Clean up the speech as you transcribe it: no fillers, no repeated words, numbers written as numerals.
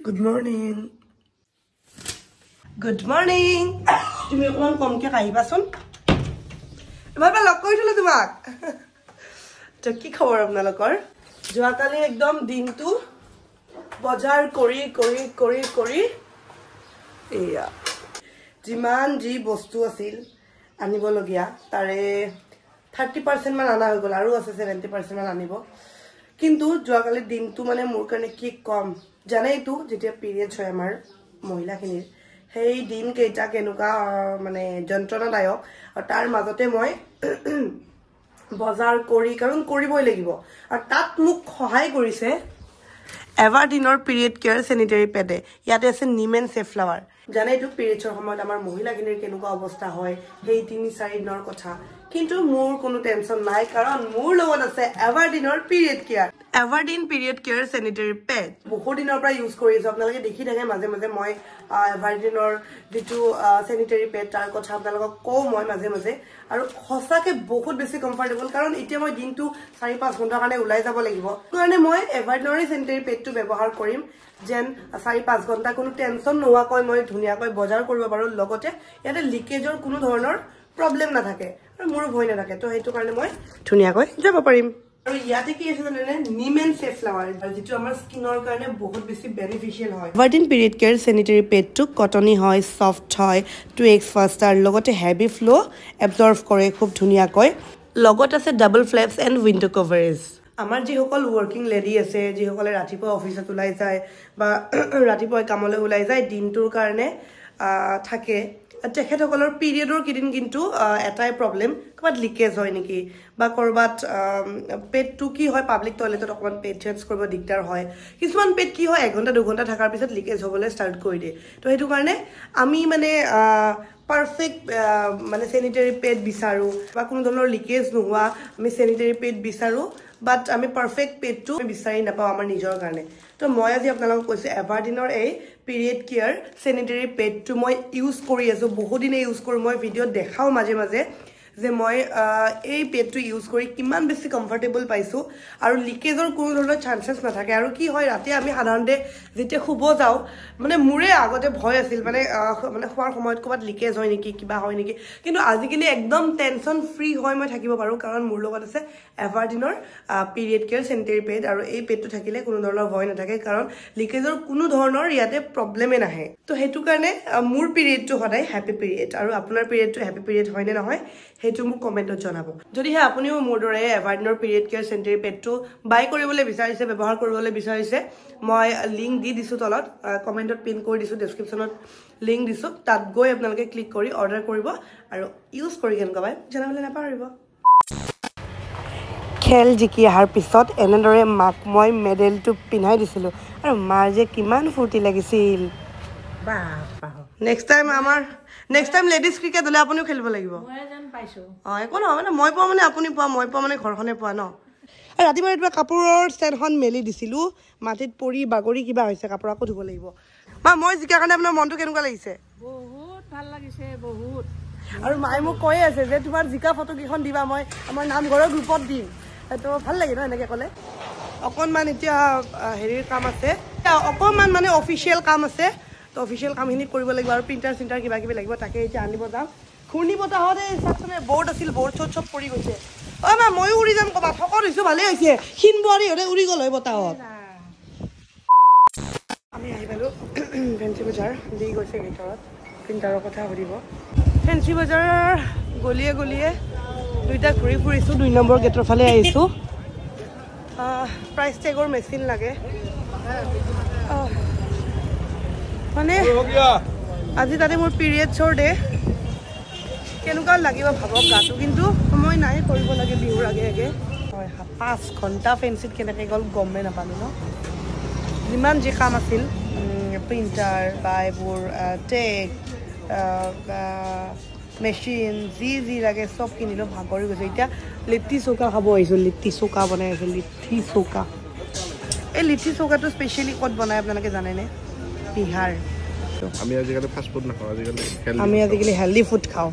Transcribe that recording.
Good morning. Good morning. তুমি অকমান কমকে কাহিবাচোন এবাৰ লগ কৰিছিল তোমাক তো কি খবৰ আপোনালোকৰ যোৱাকালি একদম দিনটো বজাৰ কৰি এয়া যিমান যি বস্তু আছিল আনিব লগিয়া তাৰে 30% মান আনা হৈ গল আৰু আছে 70% মান আনিব কিন্তু যোৱাকালি দিনটো মানে মোৰ কাৰণে কি কম জানেইতো যেতিয়া পিৰিয়ডছ হয় আমাৰ মহিলাখিনিৰ সেই দিন কেইটা কেনুকা মানে যন্ত্ৰণাদায়ক আৰু তাৰ মাজতে মই বজাৰ কৰি কাৰণ কৰিবই লাগিব আৰু তাত মোক সহায় কৰিছে এভাৰডিনৰ পিৰিয়ড কেয়াৰ স্যানিটাৰী পেডে ইয়াতে আছে নিমেন সেফ্লাৱাৰ জানেইতো পিৰিয়ডছৰ সময়ত আমাৰ মহিলাখিনিৰ কেনুকা অৱস্থা হয় সেই 3-4 দিনৰ কথা কিন্তু মোৰ কোনো টেনচন নাই কাৰণ মোৰ লগত আছে এভাৰডিনৰ period care Everteen period care sanitary pad বহুত দিনৰ পৰা ইউজ কৰি আছো আপোনালোকে দেখি থাকে মাজে মাজে মই এভাৰডিনৰ যেটো স্যানিটাৰী পেড তাৰ কথা আপোনালোকক কও মই মাজে মাজে আৰু হসাকে বহুত বেছি কমফৰ্টেবল কাৰণ এতিয়া মই দিনটো 4-5 ঘণ্টা কাৰণে ওলাই যাব লাগিব কাৰণে মই এভাৰডিনৰ স্যানিটাৰী পেডটো ব্যৱহাৰ কৰিম যেন 4-5 ঘণ্টা কোনো টেনচন নোৱাকৈ মই ধুনিয়াকৈ বজাৰ কৰিব পাৰো লগতে ইয়াতে লিকেজৰ কোনো ধৰণৰ প্ৰবলেম না থাকে আৰু মোৰ ভয় না থাকে তো হেতু কাৰণে মই ধুনিয়াকৈ যাব পাৰিম আৰু ইয়াতে কি আছে জানেনে নিমেন সেফ্লাৱাৰ যেটো আমাৰ স্কিনৰ কাৰণে বহুত বেছি বেনিফিশিয়াল হয় এভাৰডিন পিৰিয়ড কেয়াৰ স্যানিটাৰী পেডটো কটনি হয় সফট হয় 2x ফাস্টাৰ লগতে হেভি ফ্লো এবজৰ্ব কৰে খুব ধুনিয়াকৈ লগত আছে ডাবল ফ্লেপস এণ্ড উইন্ডো কভাৰেজ আমাৰ যি সকল ওয়াৰ্কিং লেডি আছে যি সকলে ৰাতিপুৱা অফিসত ওলাই যায় বা ৰাতিপুৱা কামলৈ ওলাই যায় দিনটোৰ কাৰণে থাকে তেখেতসকলৰ পিৰিয়ডৰ কিদিন কিন্তু এটাই প্ৰবলেম কবাত লিকেজ হয় নেকি বা কৰবাত পেটটো কি হয় পাবলিক টয়লেটত অকমান পেট চেঞ্জ কৰিব দিগদাৰ হয় কিছুমান পেট কি হয় 1 ঘণ্টা 2 ঘণ্টা থাকাৰ পিছত লিকেজ হ'বলৈ ষ্টাৰ্ট কৰি দিয়ে তো হেতু কাৰণে আমি মানে পাৰফেক্ট মানে স্যানিটাৰী পেড বিচাৰো বা কোনো ধৰণৰ লিকেজ নোহোৱা আমি স্যানিটাৰী পেড বিচাৰো বাট আমি পাৰফেক্ট পেডটো বিচাৰি নাপাও আমাৰ নিজৰ কাৰণে তো মই আজি আপোনালোকক কৈছো এভাৰডিনৰ এই পিৰিয়ড কেয়াৰ স্যানিটাৰী পেডটো মই ইউজ কৰি আছো বহুত দিনে ইউজ কৰো মই ভিডিও দেখাও মাজে মাজে যে মই এই পেডটো ইউজ কৰি কিমান বেছি কমফৰ্টেবল পাইছো আৰু লিকেজৰ কোনো ধৰণৰ চান্সেস নাথাকে আৰু কি হয় ৰাতি আমি সাধাৰণতে যেতিয়া শুব যাও মানে মুৰে আগতে ভয় আছিল মানে খোৱাৰ সময়ত কবাত লিকেজ হয় নেকি কিবা হয় নেকি কিন্তু আজিকালি একদম টেনচন ফ্ৰী হয় মই থাকিব পাৰো কাৰণ মোৰ লগত আছে এভাৰডিনৰ পিৰিয়ড কেয়াৰ স্যানিটাৰী পেড আৰু এই পেডটো থাকিলে কোনো ধৰণৰ ভয় নাথাকে কাৰণ লিকেজৰ কোনো ধৰণৰ ইয়াতে প্ৰবলেমে নাহে তো হেতু কাৰণে মোৰ পিৰিয়ডটো সদায় হ্যাপি পিৰিয়ড আৰু আপোনাৰ পিৰিয়ডটো হ্যাপি পিৰিয়ড হয় নে নহয় হেতু মোক কমেন্টত জনাব যদি হে আপুনিও মোৰ দৰে এভাৰডিনৰ পিৰিয়ড কেয়াৰ স্যানিটাৰী পেডটো বাই কৰিবলৈ বিচাৰিছে ব্যৱহাৰ কৰিবলৈ বিচাৰিছে মই লিংক দি দিছো তলত কমেন্টত পিন কৰি দিছো ডেসক্ৰিপচনত লিংক দিছো তাত গৈ আপোনালোকে ক্লিক কৰি অৰ্ডাৰ কৰিব আৰু ইউজ কৰি কেনেকৈ পায় জানাবলৈ নাপাহৰিব খেল জিকি অহাৰ পিছত এনেদৰে মাক মই মেডেলটো পিন্ধাই দিছিলো আৰু মাৰ যে কিমান ফূৰ্তি লাগিছিল নেক্সট টাইম লেডিজ ক্ৰিকেট হলে আপুনিও খেলিব লাগিব মই জান পাইছো একো নহয় মানে মই পোৱা মানে আপুনি পোৱা মই পোৱা মানে ঘৰখনে পোৱা ন আৰু ৰাতিপুৱা ৰাতিপুৱা কাপোৰৰ ষ্টেণ্ডখন মেলি দিছিলো মাটিত পৰি বাগৰি কিবা হৈছে কাপোৰ আকৌ ধুব লাগিব মা মই জিকাৰ কাৰণে আপোনাৰ মনটো কেনেকুৱা লাগিছে বহুত ভাল লাগিছে বহুত আৰু মায়ে মোক কৈ আছে যে তোমাৰ জিকা ফটো কিখন দিবা মই আমাৰ নামঘৰৰ গ্ৰুপত দিম তো ভাল লাগে ন এনেকৈ ক'লে অকণমান এতিয়া হেৰিৰ কাম আছে অকণমান মানে অফিচিয়েল কাম আছে তো অফিচিয়েল কামখিনি কৰিব লাগিব আৰু প্ৰিণ্টাৰ চিণ্টাৰ কিবা কিবি লাগিব তাকে এতিয়া আনিব যাম ঘূৰ্ণি বতাহতে চাকচোনে বৰ্ড আছিল বৰ্ড চব পৰি গৈছে মা ময়ো উৰি যাম ক'ৰবাত শকত হৈছোঁ ভালেই হৈছে ক্ষীণ বোৱাৰী হ'লে উৰি গ'ল হয় বতাহত আমি আহি পালোঁ ফেঞ্চি বজাৰ দি গৈছে ভিতৰত প্ৰিণ্টাৰৰ কথা সুধিব ফেঞ্চি বজাৰৰ গলিয়ে গলিয়ে দুইটা ঘূৰি ফুৰিছোঁ 2 নম্বৰ গেটৰ ফালে আহিছোঁ প্ৰাইচ টেগৰ মেচিন লাগে মানে আজি তাতে মোৰ পিৰিয়ডছৰ ডে কেনেকুৱা লাগিব ভাবক গাটো কিন্তু সময় নাই কৰিব লাগে বিহুৰ আগে আগে হয় 5 ঘণ্টা ফেঞ্চিত কেনেকৈ গ'ল গমেই নাপালোঁ ন যিমান যি কাম আছিল প্ৰিণ্টাৰ বা এইবোৰ টেগ মেচিন যি লাগে চব কিনিলোঁ ভাগৰি গৈছে এতিয়া লিট্টি চৌকা খাব আহিছোঁ লিট্টি চৌকা বনাই আছোঁ লিট্টি চৌকা এই লিট্টি চৌকাটো স্পেচিয়েলি ক'ত বনায় আপোনালোকে জানেনে বিহাৰ আমি আজিকালি ফাষ্ট ফুড নাখাওঁ আমি আজিকালি হেল্ডি ফুড খাওঁ